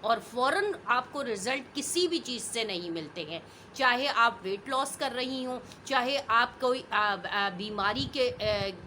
اور فوراً آپ کو رزلٹ کسی بھی چیز سے نہیں ملتے ہیں، چاہے آپ ویٹ لاس کر رہی ہوں، چاہے آپ کوئی بیماری کے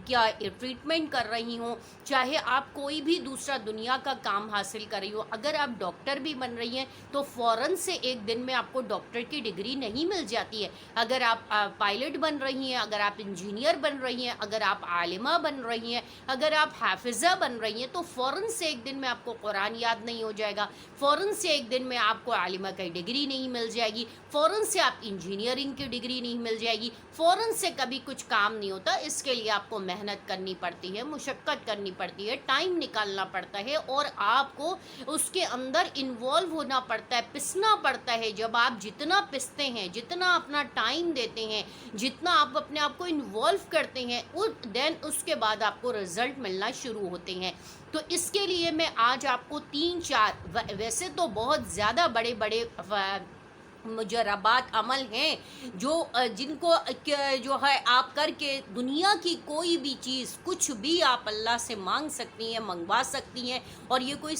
کیا ٹریٹمنٹ کر رہی ہوں، چاہے آپ کوئی بھی دوسرا دنیا کا کام حاصل کر رہی ہوں، اگر آپ ڈاکٹر بھی بن رہی ہیں تو فوراً سے ایک دن میں آپ کو ڈاکٹر کی ڈگری نہیں مل جاتی ہے۔ اگر آپ پائلٹ بن رہی ہیں، اگر آپ انجینئر بن رہی ہیں، اگر آپ عالمہ بن رہی ہیں، اگر آپ حافظہ بن رہی ہیں، تو فوراً سے ایک دن میں آپ کو قرآن یاد نہیں ہو جائے گا، فوراً سے ایک دن میں آپ کو عالمہ کی ڈگری نہیں مل جائے گی، فوراً سے آپ انجینئرنگ کی ڈگری نہیں مل جائے گی، فوراً سے کبھی کچھ کام نہیں ہوتا۔ اس کے لیے آپ کو محنت کرنی پڑتی ہے، مشقت کرنی پڑتی ہے، ٹائم نکالنا پڑتا ہے، اور آپ کو اس کے اندر انوالو ہونا پڑتا ہے، پسنا پڑتا ہے۔ جب آپ جتنا پستے ہیں، جتنا اپنا ٹائم دیتے ہیں، جتنا آپ اپنے آپ کو انوالو کرتے ہیں، دین اس کے بعد آپ کو رزلٹ ملنا شروع ہوتے ہیں۔ تو اس کے لیے میں آج آپ کو 3-4 ویسے تو بہت زیادہ بڑے بڑے مجربات عمل ہیں جو جن کو جو ہے آپ کر کے دنیا کی کوئی بھی چیز، کچھ بھی آپ اللہ سے مانگ سکتی ہیں، منگوا سکتی ہیں، اور یہ کوئی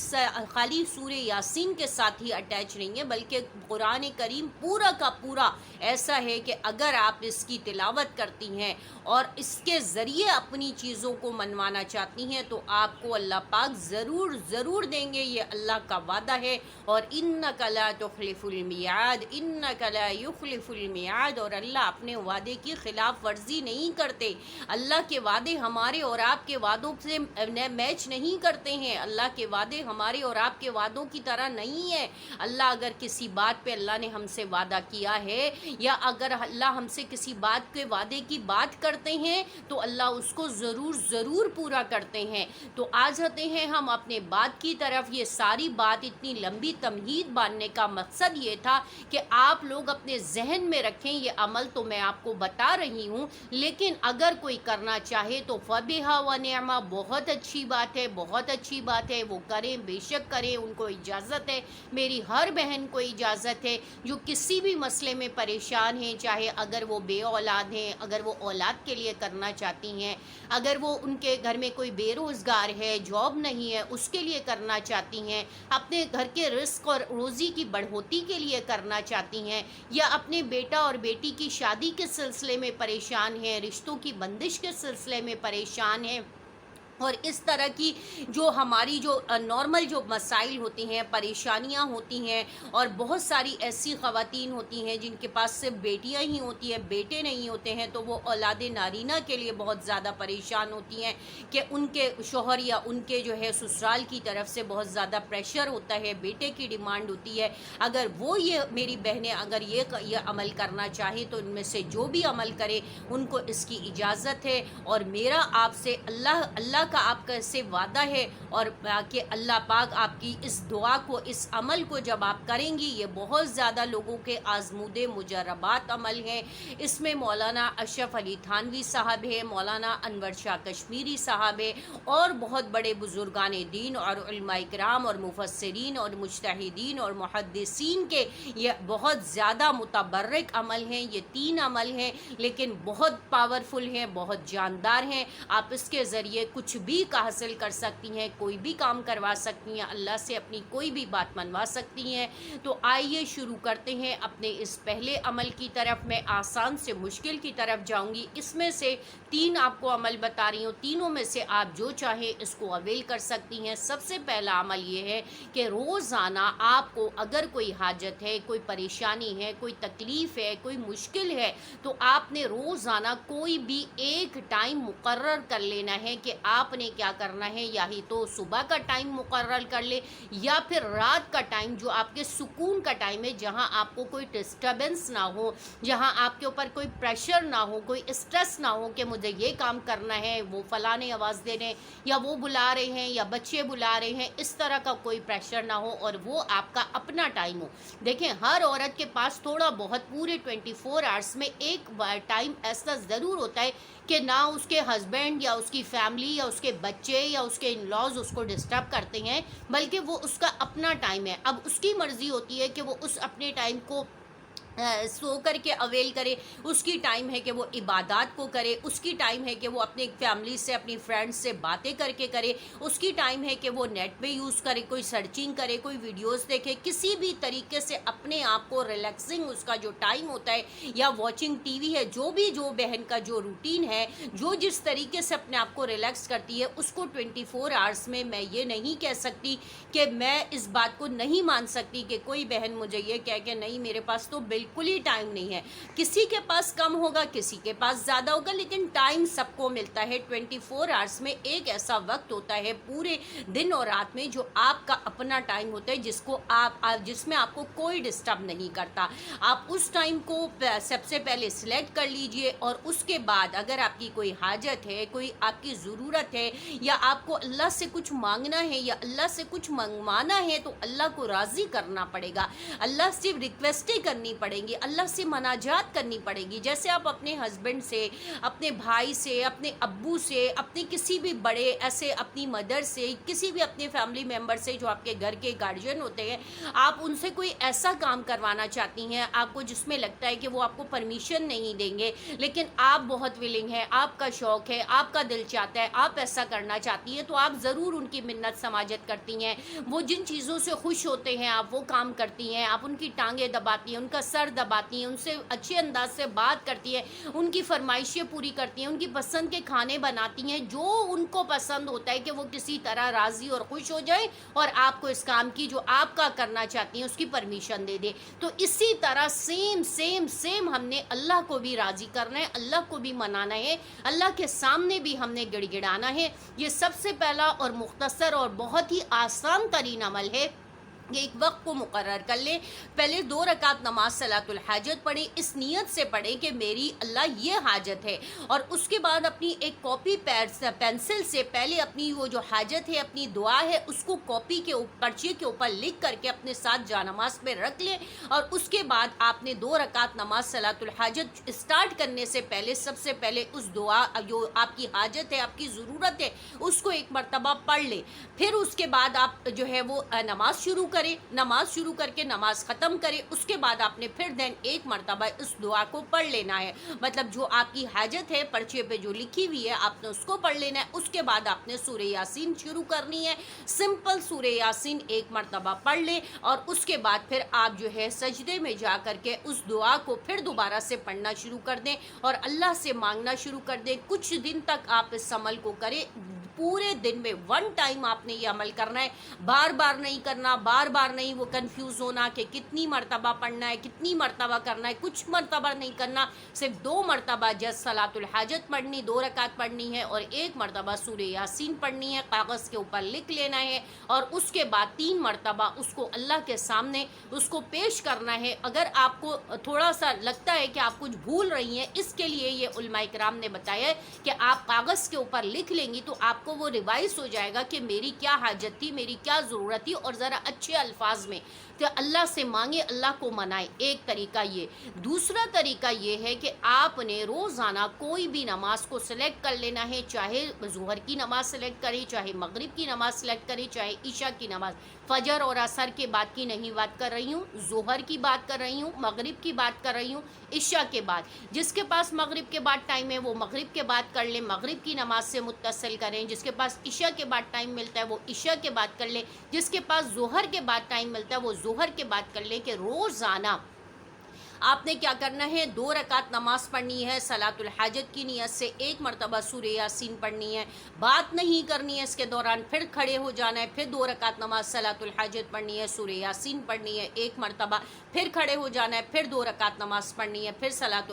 خالی سورہ یاسین کے ساتھ ہی اٹیچ نہیں ہے، بلکہ قرآن کریم پورا کا پورا ایسا ہے کہ اگر آپ اس کی تلاوت کرتی ہیں اور اس کے ذریعے اپنی چیزوں کو منوانا چاہتی ہیں تو آپ کو اللہ پاک ضرور ضرور دیں گے، یہ اللہ کا وعدہ ہے۔ اور انک لا تخلف المیعاد، انک لا یخلف المیعاد، اور اللہ اپنے وعدے کی خلاف ورزی نہیں کرتے۔ اللہ کے وعدے ہمارے اور آپ کے وعدوں سے میچ نہیں کرتے ہیں، اللہ کے وعدے ہمارے اور آپ کے وعدوں کی طرح نہیں ہے۔ اللہ اگر کسی بات پہ اللہ نے ہم سے وعدہ کیا ہے، یا اگر اللہ ہم سے کسی بات کے وعدے کی بات کرتے ہیں تو اللہ اس کو ضرور ضرور پورا کرتے ہیں۔ تو آج آتے ہیں ہم اپنے بات کی طرف۔ یہ ساری بات اتنی لمبی تمہید باندھنے کا مقصد یہ تھا کہ آپ لوگ اپنے ذہن میں رکھیں، یہ عمل تو میں آپ کو بتا رہی ہوں، لیکن اگر کوئی کرنا چاہے تو فبہا و نعمہ، بہت اچھی بات ہے، بہت اچھی بات ہے، وہ کریں، بے شک کریں، ان کو اجازت ہے، میری ہر بہن کو اجازت ہے جو کسی بھی مسئلے میں پریشان ہیں، چاہے اگر وہ بے اولاد ہیں، اگر وہ اولاد کے لیے کرنا چاہتی ہیں، اگر وہ ان کے گھر میں کوئی بے روزگار ہے، جاب نہیں ہے، اس کے لیے کرنا چاہتی ہیں، اپنے گھر کے رزق اور روزی کی بڑھوتی کے لیے کرنا چاہتی ہیں، یا اپنے بیٹا اور بیٹی کی شادی کے سلسلے میں پریشان ہیں، رشتوں کی بندش کے سلسلے میں پریشان ہیں، اور اس طرح کی جو ہماری جو نارمل جو مسائل ہوتی ہیں، پریشانیاں ہوتی ہیں، اور بہت ساری ایسی خواتین ہوتی ہیں جن کے پاس صرف بیٹیاں ہی ہوتی ہیں، بیٹے نہیں ہوتے ہیں، تو وہ اولاد نارینہ کے لیے بہت زیادہ پریشان ہوتی ہیں کہ ان کے شوہر یا ان کے جو ہے سسرال کی طرف سے بہت زیادہ پریشر ہوتا ہے، بیٹے کی ڈیمانڈ ہوتی ہے۔ اگر وہ یہ میری بہنیں اگر یہ عمل کرنا چاہیں تو ان میں سے جو بھی عمل کرے ان کو اس کی اجازت ہے، اور میرا آپ سے اللہ کا آپ کا اس سے وعدہ ہے، اور کہ اللہ پاک آپ کی اس دعا کو، اس عمل کو جب آپ کریں گی، یہ بہت زیادہ لوگوں کے آزمودے مجربات عمل ہیں۔ اس میں مولانا اشرف علی تھانوی صاحب ہے، مولانا انور شاہ کشمیری صاحب ہے، اور بہت بڑے بزرگان دین اور علماء کرام اور مفسرین اور مجتہدین اور محدثین کے یہ بہت زیادہ متبرک عمل ہیں۔ یہ 3 عمل ہیں لیکن بہت پاورفل ہیں، بہت جاندار ہیں۔ آپ اس کے ذریعے کچھ بھی حاصل کر سکتی ہیں، کوئی بھی کام کروا سکتی ہیں، اللہ سے اپنی کوئی بھی بات منوا سکتی ہیں۔ تو آئیے شروع کرتے ہیں اپنے اس پہلے عمل کی طرف۔ میں آسان سے مشکل کی طرف جاؤں گی، اس میں سے 3 آپ کو عمل بتا رہی ہوں، تینوں میں سے آپ جو چاہیں اس کو اویل کر سکتی ہیں۔ سب سے پہلا عمل یہ ہے کہ روزانہ آپ کو اگر کوئی حاجت ہے، کوئی پریشانی ہے، کوئی تکلیف ہے، کوئی مشکل ہے، تو آپ نے روزانہ کوئی بھی ایک ٹائم مقرر کر لینا ہے کہ آپ نے کیا کرنا ہے، یا ہی تو صبح کا ٹائم مقرر کر لے، یا پھر رات کا ٹائم جو آپ کے سکون کا ٹائم ہے، جہاں آپ کو کوئی ڈسٹربنس نہ ہو، جہاں آپ کے اوپر کوئی پریشر نہ ہو، کوئی اسٹریس نہ ہو کہ مجھے یہ کام کرنا ہے، وہ فلاں آواز دے رہے ہیں، یا وہ بلا رہے ہیں، یا بچے بلا رہے ہیں، اس طرح کا کوئی پریشر نہ ہو، اور وہ آپ کا اپنا ٹائم ہو۔ دیکھیں، ہر عورت کے پاس تھوڑا بہت پورے 24 آورس میں ایک ٹائم ایسا ضرور ہوتا ہے کہ نہ اس کے ہسبینڈ یا اس کی فیملی یا اس کے بچے یا اس کے ان لاز اس کو ڈسٹرب کرتے ہیں، بلکہ وہ اس کا اپنا ٹائم ہے۔ اب اس کی مرضی ہوتی ہے کہ وہ اس اپنے ٹائم کو سو کر کے اویل کرے، اس کی ٹائم ہے کہ وہ عبادات کو کرے، اس کی ٹائم ہے کہ وہ اپنے فیملی سے اپنی فرینڈس سے باتیں کر کے کرے، اس کی ٹائم ہے کہ وہ نیٹ پہ یوز کرے، کوئی سرچنگ کرے، کوئی ویڈیوز دیکھے، کسی بھی طریقے سے اپنے آپ کو ریلیکسنگ اس کا جو ٹائم ہوتا ہے یا واچنگ ٹی وی ہے، جو بہن کا جو روٹین ہے، جو جس طریقے سے اپنے آپ کو ریلیکس کرتی ہے، اس کو 24 آورس میں یہ نہیں کہہ سکتی کہ میں اس بات کو نہیں مان سکتی کہ کوئی بہن مجھے یہ کہہ کہ نہیں میرے پاس تو بالکل ہی ٹائم نہیں ہے۔ کسی کے پاس کم ہوگا، کسی کے پاس زیادہ ہوگا، لیکن ٹائم سب کو ملتا ہے۔ 24 آورس میں ایک ایسا وقت ہوتا ہے پورے دن اور رات میں جو آپ کا اپنا ٹائم ہوتا ہے، جس میں آپ کو کوئی ڈسٹرب نہیں کرتا۔ آپ اس ٹائم کو سب سے پہلے سلیکٹ کر لیجئے، اور اس کے بعد اگر آپ کی کوئی حاجت ہے، کوئی آپ کی ضرورت ہے، یا آپ کو اللہ سے کچھ مانگنا ہے یا اللہ سے کچھ منگوانا ہے، تو اللہ کو راضی کرنا پڑے گا، اللہ سے ریکویسٹیں کرنی پڑیں گی، اللہ سے مناجات کرنی پڑے گی۔ جیسے آپ اپنے ہسبینڈ سے، اپنے بھائی سے، اپنے ابو سے، اپنے کسی بھی بڑے ایسے اپنی مدر سے، کسی بھی اپنے فیملی ممبر سے جو آپ کے گھر کے گارجین ہوتے ہیں، آپ ان سے کوئی ایسا کام کروانا چاہتی ہیں آپ کو جس میں لگتا ہے کہ وہ آپ کو پرمیشن نہیں دیں گے، لیکن آپ بہت ولنگ ہیں، آپ کا شوق ہے، آپ کا دل چاہتا ہے، آپ ایسا کرنا چاہتی ہیں، تو آپ ضرور ان کی منت سماجت کرتی ہیں۔ وہ جن چیزوں سے خوش ہوتے ہیں آپ وہ کام کرتی ہیں، آپ ان کی ٹانگیں دباتی ہیں، ان کا سر دباتی ہیں، ان سے اچھے انداز سے بات کرتی ہیں، ان کی فرمائشیں پوری کرتی ہیں، ان کی پسند کے کھانے بناتی ہیں، جو ان کو پسند ہوتا ہے کہ وہ کسی طرح راضی اور خوش ہو جائیں، اور آپ کو اس کام کی جو آپ کا کرنا چاہتی ہیں اس کی پرمیشن دے دے۔ تو اسی طرح سیم ہم نے اللہ کو بھی راضی کرنا ہے، اللہ کو بھی منانا ہے، اللہ کے سامنے بھی ہم نے گڑ گڑانا ہے۔ یہ سب سے پہلا اور مختصر اور بہت ہی آسان ترین عمل ہے۔ ایک وقت کو مقرر کر لیں، پہلے 2 رکعت نماز صلاۃ الحاجت پڑھیں، اس نیت سے پڑھیں کہ میری اللہ یہ حاجت ہے، اور اس کے بعد اپنی ایک کاپی پینسل سے پہلے اپنی وہ جو حاجت ہے، اپنی دعا ہے، اس کو کاپی کے پرچے کے اوپر لکھ کر کے اپنے ساتھ جانماز پہ رکھ لیں، اور اس کے بعد آپ نے 2 رکعت نماز صلاۃ الحاجت اسٹارٹ کرنے سے پہلے سب سے پہلے اس دعا جو آپ کی حاجت ہے، آپ کی ضرورت ہے، اس کو ایک مرتبہ پڑھ لیں۔ پھر اس کے بعد آپ جو ہے وہ نماز شروع کر کے نماز ختم کرے، اس کے بعد آپ نے پھر ایک مرتبہ اس دعا کو پڑھ لینا ہے، مطلب جو آپ کی حاجت ہے پرچے پہ جو لکھی ہوئی ہے آپ نے اس کو پڑھ لینا ہے۔ اس کے بعد آپ نے سورہ یاسین شروع کرنی ہے، سمپل سورہ یاسین ایک مرتبہ پڑھ لیں، اور اس کے بعد پھر آپ جو ہے سجدے میں جا کر کے اس دعا کو پھر دوبارہ سے پڑھنا شروع کر دیں، اور اللہ سے مانگنا شروع کر دیں۔ کچھ دن تک آپ اس عمل کو کریں، پورے دن میں 1 ٹائم آپ نے یہ عمل کرنا ہے، بار بار نہیں کرنا، بار نہیں وہ کنفیوز ہونا کہ کتنی مرتبہ پڑھنا ہے، کتنی مرتبہ کرنا ہے، کچھ مرتبہ نہیں کرنا، صرف 2 مرتبہ صلاۃ الحاجت پڑھنی، 2 رکعت پڑھنی ہے، اور 1 مرتبہ سورہ یاسین پڑھنی ہے، کاغذ کے اوپر لکھ لینا ہے، اور اس کے بعد 3 مرتبہ اس کو اللہ کے سامنے اس کو پیش کرنا ہے۔ اگر آپ کو تھوڑا سا لگتا ہے کہ آپ کچھ بھول رہی ہیں، اس کے لیے یہ علماء کرام نے بتایا ہے کہ آپ کاغذ کے اوپر لکھ لیں گی تو آپ کو وہ ریوائز ہو جائے گا کہ میری کیا حاجت تھی، میری کیا ضرورت تھی، اور ذرا اچھے الفاظ میں کہ اللہ سے مانگے، اللہ کو منائے۔ ایک طریقہ یہ۔ دوسرا طریقہ یہ ہے کہ آپ نے روزانہ کوئی بھی نماز کو سلیکٹ کر لینا ہے، چاہے ظہر کی نماز سلیکٹ کریں، چاہے مغرب کی نماز سلیکٹ کریں، چاہے عشاء کی نماز، فجر اور عصر کے بعد کی نہیں بات کر رہی ہوں، ظہر کی بات کر رہی ہوں، مغرب کی بات کر رہی ہوں، عشاء کے بعد۔ جس کے پاس مغرب کے بعد ٹائم ہے وہ مغرب کے بعد کر لیں، مغرب کی نماز سے متصل کریں۔ جس کے پاس عشاء کے بعد ٹائم ملتا ہے وہ عشاء کے بعد کر لیں، جس کے پاس ظہر کے بعد ٹائم ملتا ہے وہ ظہر کے بعد کر لیں۔ کہ روزانہ آپ نے کیا کرنا ہے، 2 رکعت نماز پڑھنی ہے صلاۃ الحاجت کی نیت سے، 1 مرتبہ سورہ یاسین پڑھنی ہے، بات نہیں کرنی ہے اس کے دوران، پھر کھڑے ہو جانا ہے، پھر 2 رکعت نماز صلاۃ الحاجت پڑھنی ہے، سورہ یاسین پڑھنی ہے 1 مرتبہ، پھر کھڑے ہو جانا ہے، پھر 2 رکعت نماز پڑھنی ہے، پھر صلاۃ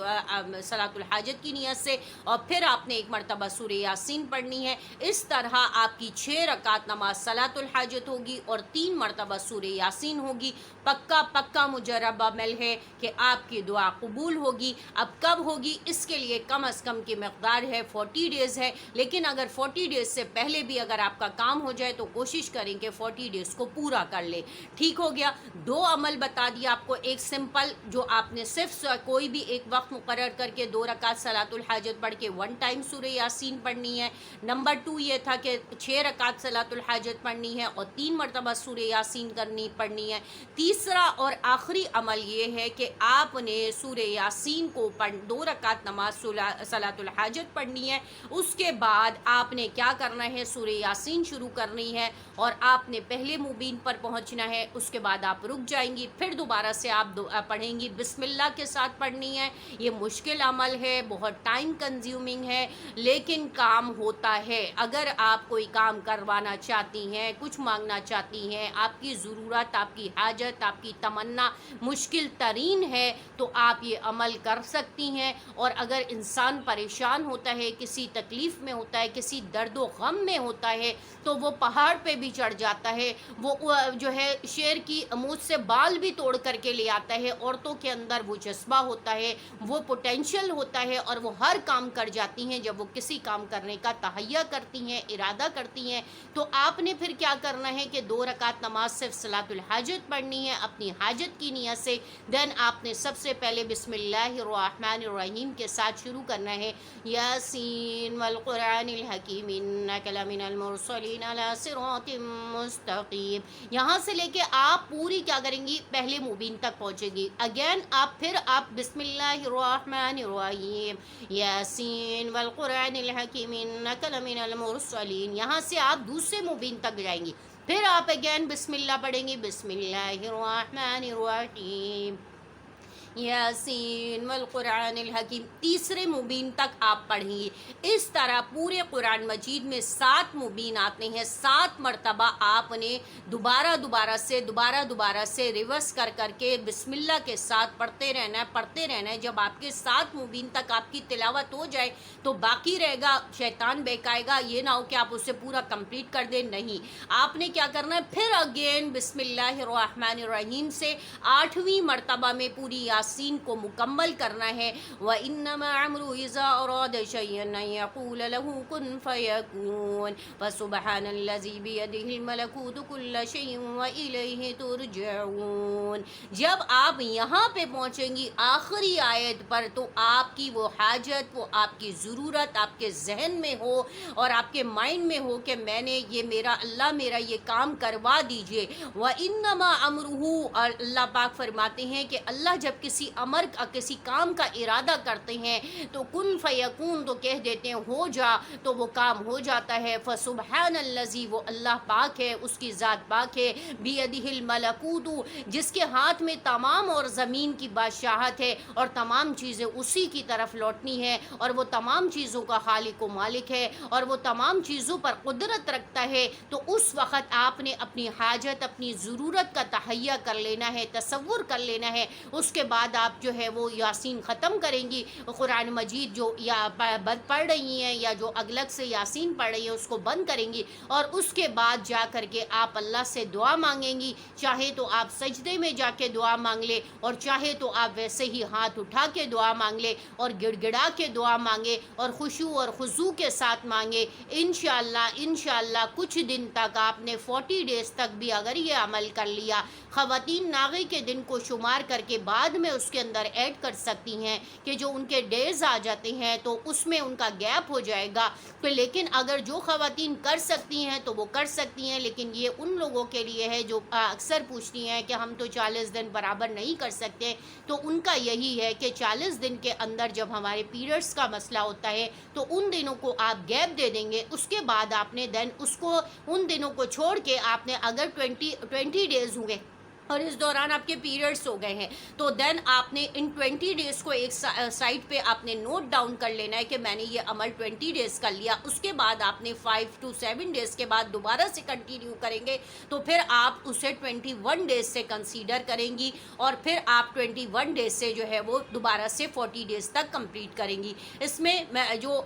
الحاجت کی نیت سے، اور پھر آپ نے 1 مرتبہ سورہ یاسین پڑھنی ہے۔ اس طرح آپ کی 6 رکعت نماز صلاۃ الحاجت ہوگی اور 3 مرتبہ سورہ یاسین ہوگی۔ پکا مجرب عمل ہے کہ آپ کی دعا قبول ہوگی۔ اب کب ہوگی اس کے لیے کم از کم کی مقدار ہے 40 ڈیز ہے، لیکن اگر 40 ڈیز سے پہلے بھی اگر آپ کا کام ہو جائے تو کوشش کریں کہ 40 ڈیز کو پورا کر لیں۔ ٹھیک ہو گیا، 2 عمل بتا دیا آپ کو، ایک سمپل جو آپ نے صرف کوئی بھی ایک وقت مقرر کر کے 2 رکعت صلاۃ الحاجت پڑھ کے 1 ٹائم سورہ یاسین پڑھنی ہے۔ نمبر 2 یہ تھا کہ 6 رکعت صلاۃ الحاجت پڑھنی ہے اور 3 مرتبہ سورہ یاسین پڑھنی ہے۔ تیسرا اور آخری عمل یہ ہے کہ آپ آپ نے سورہ یاسین کو 2 رکعت نماز صلاۃ الحاجت پڑھنی ہے. اس کے بعد آپ نے کیا کرنا ہے, سورہ یاسین شروع کرنی ہے اور آپ نے پہلے مبین پر پہنچنا ہے. اس کے بعد آپ رک جائیں گی, پھر دوبارہ سے آپ پڑھیں گی. بسم اللہ کے ساتھ پڑھنی ہے. یہ مشکل عمل ہے, بہت ٹائم کنزیومنگ ہے, لیکن کام ہوتا ہے. اگر آپ کوئی کام کروانا چاہتی ہیں, کچھ مانگنا چاہتی ہیں, آپ کی ضرورت, آپ کی حاجت, آپ کی تمنا مشکل ترین ہے, تو آپ یہ عمل کر سکتی ہیں. اور اگر انسان پریشان ہوتا ہے, کسی تکلیف میں ہوتا ہے, کسی درد و غم میں ہوتا ہے, تو وہ پہاڑ پہ بھی چڑھ جاتا ہے. وہ جو ہے شیر کی مونچھ سے بال بھی توڑ کر کے لے آتا ہے. عورتوں کے اندر وہ جذبہ ہوتا ہے, وہ پوٹینشیل ہوتا ہے, اور وہ ہر کام کر جاتی ہیں. جب وہ کسی کام کرنے کا تہیہ کرتی ہیں, ارادہ کرتی ہیں, تو آپ نے پھر کیا کرنا ہے کہ 2 رکعت نماز صرف صلاۃ الحاجت پڑھنی ہے اپنی حاجت کی نیت سے. دین آپ نے سب سے پہلے بسم اللہ الرحمن الرحیم کے ساتھ شروع کرنا ہے. یاسین والقرآن الحکیم انک لمن المرسلین علی صراط مستقیم. یہاں سے لے کے آپ پوری کیا کریں گی, پہلے مبین تک پہنچے گی. اگین پھر آپ بسم اللہ الرحمن الرحیم یاسین والقرآن الحکیم انک لمن المرسلین, یہاں سے آپ دوسرے مبین تک جائیں گی. پھر آپ اگین بسم اللہ پڑھیں گی, بسم اللہ الرحمن الرحیم یاسین والقرآن الحکیم, تیسرے مبین تک آپ پڑھیں گی. اس طرح پورے قرآن مجید میں 7 مبین آتے ہیں. 7 مرتبہ آپ نے دوبارہ سے ریورس کر کے بسم اللہ کے ساتھ پڑھتے رہنا ہے. جب آپ کے 7 مبین تک آپ کی تلاوت ہو جائے تو باقی رہے گا, شیطان بہکائے گا. یہ نہ ہو کہ آپ اسے پورا کمپلیٹ کر دیں, نہیں, آپ نے کیا کرنا ہے, پھر اگین بسم اللہ الرحمن الرحیم سے 8ویں مرتبہ میں پوری یاسین کو مکمل کرنا ہے. وَإِنَّمَا عَمْرُهُ إِذَا أَرَادَ شَيْئًا أَن يَقُولَ لَهُ كُن فَيَكُونُ فَسُبْحَانَ الَّذِي بِيَدِهِ الْمَلَكُوتُ كُلَّ شَيْءٍ وَإِلَيْهِ تُرْجَعُونَ. جب آپ یہاں پہ پہنچیں گی آخری آیت پر, تو آپ کی وہ حاجت, وہ آپ کی ضرورت آپ کے ذہن میں ہو اور آپ کے مائنڈ میں ہو کہ میں نے یہ اللہ میرا یہ کام کروا دیجئے. وَإِنَّمَا عَمْرُهُ, اور اللہ پاک فرماتے ہیں کہ اللہ جب کسی کسی کام کا ارادہ کرتے ہیں تو کن فیکون, تو کہہ دیتے ہیں ہو جا, تو وہ کام ہو جاتا ہے. فسبحان الذی, وہ اللہ پاک ہے, اس کی ذات پاک ہے. بیدہ الملکوت, جس کے ہاتھ میں تمام اور زمین کی بادشاہت ہے, اور تمام چیزیں اسی کی طرف لوٹنی ہے, اور وہ تمام چیزوں کا خالق و مالک ہے, اور وہ تمام چیزوں پر قدرت رکھتا ہے. تو اس وقت آپ نے اپنی حاجت, اپنی ضرورت کا تہیہ کر لینا ہے, تصور کر لینا ہے. اس کے بعد آپ جو ہے وہ یاسین ختم کریں گی. قرآن مجید جو یا پڑھ رہی ہیں یا جو الگ سے یاسین پڑھ رہی ہیں اس کو بند کریں گی, اور اس کے بعد جا کر کے آپ اللہ سے دعا مانگیں گی. چاہے تو آپ سجدے میں جا کے دعا مانگ لے, اور چاہے تو آپ ویسے ہی ہاتھ اٹھا کے دعا مانگ لے, اور گڑ گڑا کے دعا مانگے, اور خشوع اور خضوع کے ساتھ مانگے. انشاءاللہ کچھ دن تک آپ نے 40 ڈیز تک بھی اگر یہ عمل کر لیا, خواتین ناغے کے دن کو شمار کر کے بعد میں اس کے اندر ایڈ کر سکتی ہیں کہ جو ان کے ڈیز آ جاتے ہیں تو اس میں ان کا گیپ ہو جائے گا. تو لیکن اگر جو خواتین کر سکتی ہیں تو وہ کر سکتی ہیں, لیکن یہ ان لوگوں کے لیے ہے جو اکثر پوچھتی ہیں کہ ہم تو 40 دن برابر نہیں کر سکتے. تو ان کا یہی ہے کہ 40 دن کے اندر جب ہمارے پیریڈز کا مسئلہ ہوتا ہے تو ان دنوں کو آپ گیپ دے دیں گے. اس کے بعد آپ نے دین اس کو ان دنوں کو چھوڑ کے آپ نے اگر 20 ڈیز ہوئے اور اس دوران آپ کے پیریڈز ہو گئے ہیں, تو دین آپ نے ان 20 ڈیز کو ایک سائٹ پہ آپ نے نوٹ ڈاؤن کر لینا ہے کہ میں نے یہ عمل 20 ڈیز کر لیا. اس کے بعد آپ نے 5 to 7 ڈیز کے بعد دوبارہ سے کنٹینیو کریں گے, تو پھر آپ اسے 21 ڈیز سے کنسیڈر کریں گی, اور پھر آپ 21 ڈیز سے جو ہے وہ دوبارہ سے 40 ڈیز تک کمپلیٹ کریں گی. اس میں جو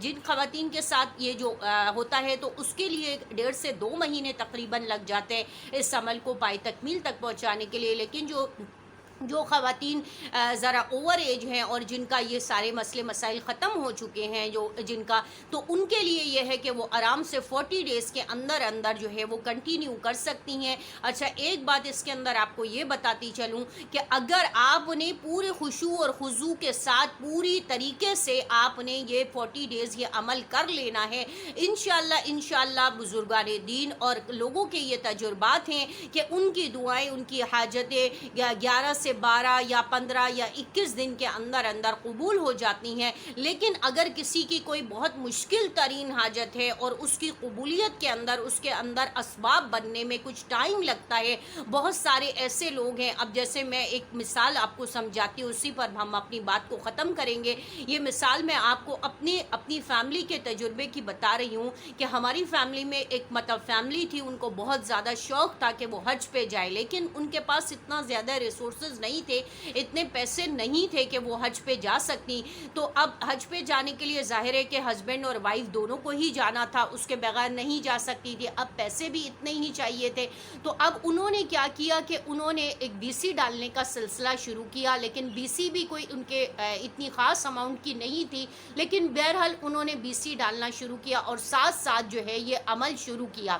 جن خواتین کے ساتھ یہ جو ہوتا ہے تو اس کے لیے 1.5 سے 2 مہینے تقریباً لگ جاتے ہیں اس عمل کو پائی تکمیل تک پہنچانے کے لیے. لیکن جو خواتین ذرا اوور ایج ہیں اور جن کا یہ سارے مسئلے مسائل ختم ہو چکے ہیں, جن کا, تو ان کے لیے یہ ہے کہ وہ آرام سے 40 ڈیز کے اندر جو ہے وہ کنٹینیو کر سکتی ہیں. اچھا, ایک بات اس کے اندر آپ کو یہ بتاتی چلوں کہ اگر آپ نے پورے خشوع اور خضوع کے ساتھ پوری طریقے سے آپ نے یہ 40 ڈیز یہ عمل کر لینا ہے, انشاءاللہ بزرگان دین اور لوگوں کے یہ تجربات ہیں کہ ان کی دعائیں, ان کی حاجتیں 11 سے سے 12 یا 15 یا 21 دن کے اندر اندر قبول ہو جاتی ہیں، لیکن اگر کسی کی کوئی بہت مشکل ترین حاجت ہے اور اس کی قبولیت کے اندر اس کے اندر اسباب بننے میں کچھ ٹائم لگتا ہے، بہت سارے ایسے لوگ ہیں. اب جیسے میں ایک مثال آپ کو سمجھاتی ہوں، اسی پر ہم اپنی بات کو ختم کریں گے. یہ مثال میں آپ کو اپنی فیملی کے تجربے کی بتا رہی ہوں کہ ہماری فیملی میں ایک فیملی تھی، ان کو بہت زیادہ شوق تھا کہ وہ حج پہ جائے، لیکن ان کے پاس اتنا زیادہ ریسورسز نہیں تھے، اتنے پیسے نہیں تھے کہ وہ حج پہ جا سکتی. تو اب حج پہ جانے کے لیے ظاہر ہے کہ ہسبینڈ اور وائف دونوں کو ہی جانا تھا، اس کے بغیر نہیں جا سکتی تھی. اب پیسے بھی اتنے ہی چاہیے تھے. تو اب انہوں نے کیا کیا کہ انہوں نے ایک بی سی ڈالنے کا سلسلہ شروع کیا، لیکن بی سی بھی کوئی ان کے اتنی خاص اماؤنٹ کی نہیں تھی، لیکن بہرحال انہوں نے بی سی ڈالنا شروع کیا اور ساتھ ساتھ جو ہے یہ عمل شروع کیا.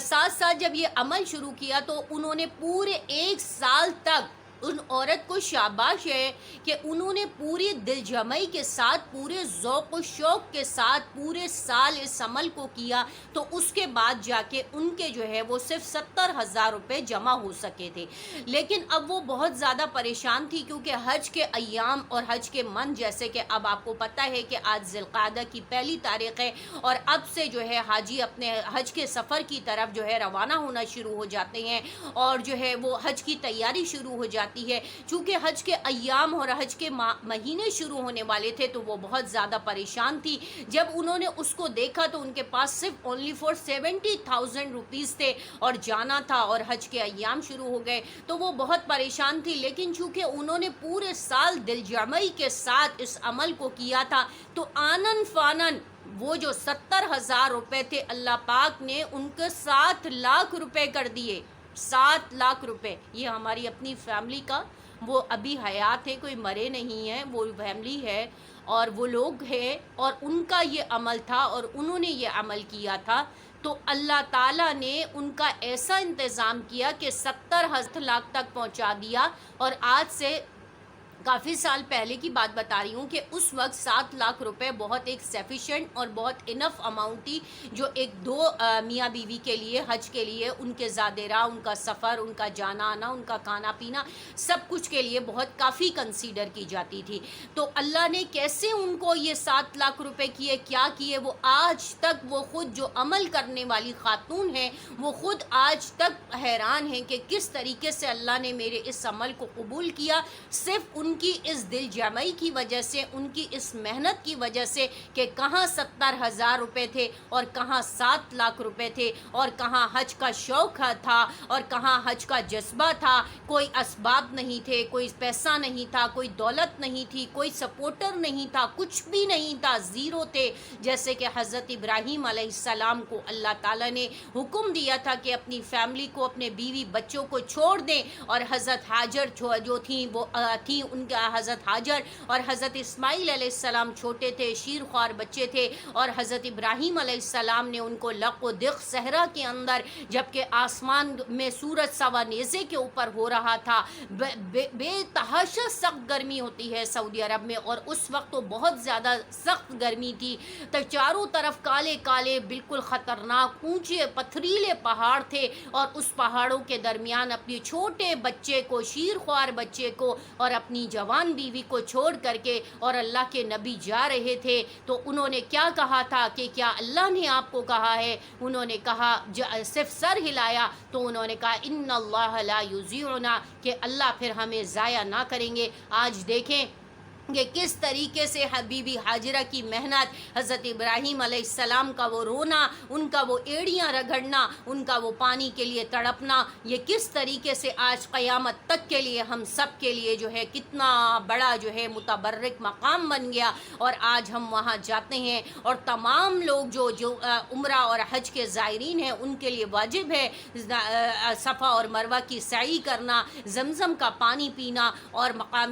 ساتھ ساتھ جب یہ عمل شروع کیا تو انہوں نے پورے 1 سال تک، ان عورت کو شاباش ہے کہ انہوں نے پوری دل جمعی کے ساتھ، پورے ذوق و شوق کے ساتھ پورے سال اس عمل کو کیا. تو اس کے بعد جا کے ان کے جو ہے وہ صرف 70,000 روپے جمع ہو سکے تھے. لیکن اب وہ بہت زیادہ پریشان تھی، کیونکہ حج کے ایام اور حج کے منتھ، جیسے کہ اب آپ کو پتہ ہے کہ آج ذی القعدہ کی 1 تاریخ ہے، اور اب سے جو ہے حاجی اپنے حج کے سفر کی طرف جو ہے روانہ ہونا شروع ہو جاتے ہیں، اور جو ہے وہ حج کی تیاری شروع ہو جاتی ہے. چونکہ حج کے ایام اور حج کے مہینے شروع ہونے والے تھے تو وہ بہت زیادہ پریشان تھی. جب انہوں نے اس کو دیکھا تو ان کے پاس صرف اونلی فور 70,000 روپیز تھے اور جانا تھا، اور حج کے ایام شروع ہو گئے تو وہ بہت پریشان تھی. لیکن چونکہ انہوں نے پورے سال دل جمعی کے ساتھ اس عمل کو کیا تھا، تو آنن فانن وہ جو 70,000 روپے تھے، اللہ پاک نے ان کے 7 لاکھ روپے کر دیے. 7 لاکھ روپے. یہ ہماری اپنی فیملی کا، وہ ابھی حیات ہے، کوئی مرے نہیں ہے، وہ فیملی ہے اور وہ لوگ ہیں، اور ان کا یہ عمل تھا اور انہوں نے یہ عمل کیا تھا. تو اللہ تعالیٰ نے ان کا ایسا انتظام کیا کہ 70 لاکھ تک پہنچا دیا. اور آج سے کافی سال پہلے کی بات بتا رہی ہوں کہ اس وقت 7 لاکھ روپے بہت ایک سیفیشینٹ اور بہت انف اماؤنٹ تھی، جو ایک دو میاں بیوی کے لیے حج کے لیے، ان کے زادرہ، ان کا سفر، ان کا جانا آنا، ان کا کھانا پینا، سب کچھ کے لیے بہت کافی کنسیڈر کی جاتی تھی. تو اللہ نے کیسے ان کو یہ 7 لاکھ روپے کیے، کیا کیے، وہ آج تک وہ خود جو عمل کرنے والی خاتون ہیں وہ خود آج تک حیران ہیں کہ کس طریقے سے اللہ نے میرے اس عمل کو قبول کیا. صرف ان کی اس دل جمعی کی وجہ سے، ان کی اس محنت کی وجہ سے کہ کہاں 70,000 روپے تھے اور کہاں 7 لاکھ روپے تھے، اور کہاں حج کا شوق تھا اور کہاں حج کا جذبہ تھا. کوئی اسباب نہیں تھے، کوئی پیسہ نہیں تھا، کوئی دولت نہیں تھی، کوئی سپورٹر نہیں تھا، کچھ بھی نہیں تھا، زیرو تھے. جیسے کہ حضرت ابراہیم علیہ السلام کو اللہ تعالیٰ نے حکم دیا تھا کہ اپنی فیملی کو، اپنے بیوی بچوں کو چھوڑ دیں، اور حضرت حاجر جو تھیں وہ تھیں، ان کا حضرت حاجر اور حضرت اسماعیل علیہ السلام چھوٹے تھے، شیر خوار بچے تھے، اور حضرت ابراہیم علیہ السلام نے ان کو لق و دق صحرا کے اندر، جبکہ آسمان میں سورج سوا نیزے کے اوپر ہو رہا تھا، بے تحاشا سخت گرمی ہوتی ہے سعودی عرب میں، اور اس وقت تو بہت زیادہ سخت گرمی تھی. تو چاروں طرف کالے کالے بالکل خطرناک اونچے پتھریلے پہاڑ تھے، اور اس پہاڑوں کے درمیان اپنے چھوٹے بچے کو، شیر خوار بچے کو اور اپنی جوان بیوی کو چھوڑ کر کے اور اللہ کے نبی جا رہے تھے. تو انہوں نے کیا کہا تھا کہ کیا اللہ نے آپ کو کہا ہے؟ انہوں نے کہا، صرف سر ہلایا تو انہوں نے کہا ان اللہ لا یضیعنا، کہ اللہ پھر ہمیں ضائع نہ کریں گے. آج دیکھیں کہ کس طریقے سے حبیبی حاجرہ کی محنت، حضرت ابراہیم علیہ السلام کا وہ رونا، ان کا وہ ایڑیاں رگڑنا، ان کا وہ پانی کے لیے تڑپنا، یہ کس طریقے سے آج قیامت تک کے لیے ہم سب کے لیے جو ہے کتنا بڑا جو ہے متبرک مقام بن گیا. اور آج ہم وہاں جاتے ہیں، اور تمام لوگ جو عمرہ اور حج کے زائرین ہیں ان کے لیے واجب ہے صفا اور مروہ کی سعی کرنا، زمزم کا پانی پینا، اور مقام